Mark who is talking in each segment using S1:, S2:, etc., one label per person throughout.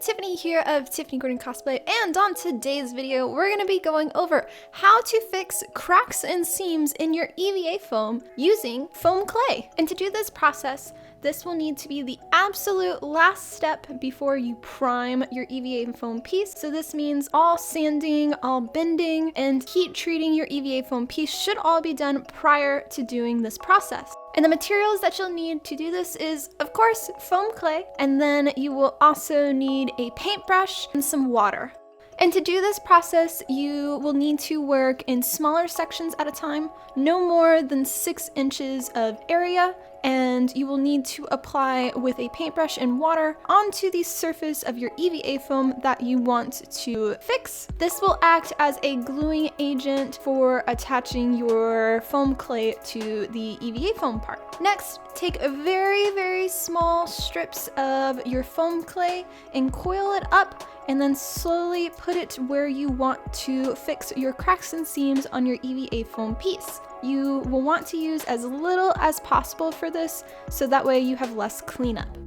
S1: Tiffany here of Tiffany Gordon Cosplay, and on today's video we're going to be going over how to fix cracks and seams in your EVA foam using foam clay. And to do this process, this will need to be the absolute last step before you prime your EVA foam piece. So this means all sanding, all bending, and heat treating your EVA foam piece should all be done prior to doing this process. And the materials that you'll need to do this is, of course, foam clay, and then you will also need a paintbrush and some water. And to do this process, you will need to work in smaller sections at a time, no more than 6 inches of area, and you will need to apply with a paintbrush and water onto the surface of your EVA foam that you want to fix. This will act as a gluing agent for attaching your foam clay to the EVA foam part. Next, take very small strips of your foam clay and coil it up, and then slowly put it where you want to fix your cracks and seams on your EVA foam piece. You will want to use as little as possible for this, so that way you have less cleanup.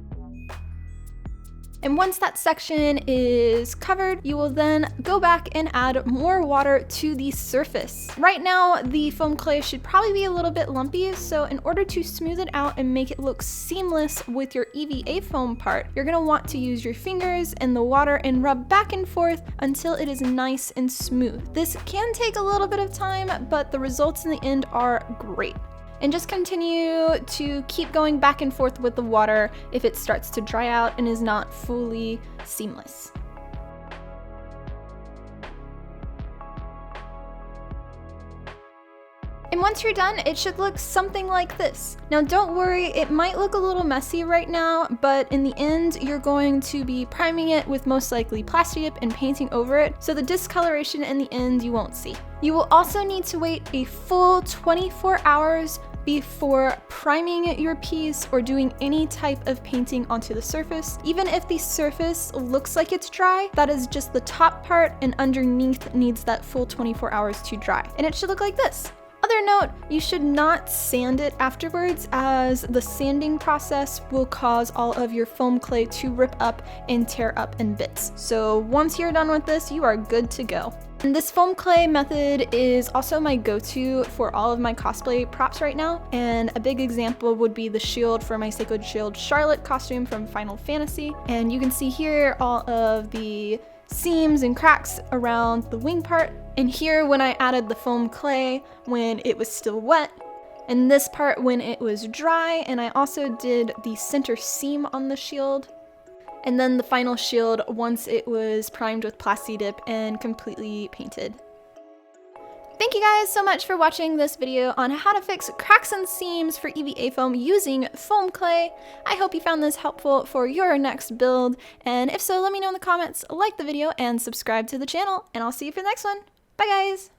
S1: And once that section is covered, you will then go back and add more water to the surface. Right now, the foam clay should probably be a little bit lumpy, so in order to smooth it out and make it look seamless with your EVA foam part, you're gonna want to use your fingers and the water and rub back and forth until it is nice and smooth. This can take a little bit of time, but the results in the end are great. And just continue to keep going back and forth with the water if it starts to dry out and is not fully seamless. And once you're done, it should look something like this. Now don't worry, it might look a little messy right now, but in the end, you're going to be priming it with most likely plasti dip and painting over it, so the discoloration in the end you won't see. You will also need to wait a full 24 hours before priming your piece or doing any type of painting onto the surface. Even if the surface looks like it's dry, that is just the top part, and underneath needs that full 24 hours to dry. And it should look like this. Other note, you should not sand it afterwards, as the sanding process will cause all of your foam clay to rip up and tear up in bits. So once you're done with this, you are good to go. And this foam clay method is also my go-to for all of my cosplay props right now, and a big example would be the shield for my Sacred Shield Charlotte costume from Final Fantasy. And you can see here all of the seams and cracks around the wing part, and here when I added the foam clay when it was still wet, and this part when it was dry, and I also did the center seam on the shield, and then the final shield once it was primed with plasti dip and completely painted. Thank you guys so much for watching this video on how to fix cracks and seams for EVA foam using foam clay. I hope you found this helpful for your next build, and if so, let me know in the comments, like the video, and subscribe to the channel, and I'll see you for the next one. Bye guys!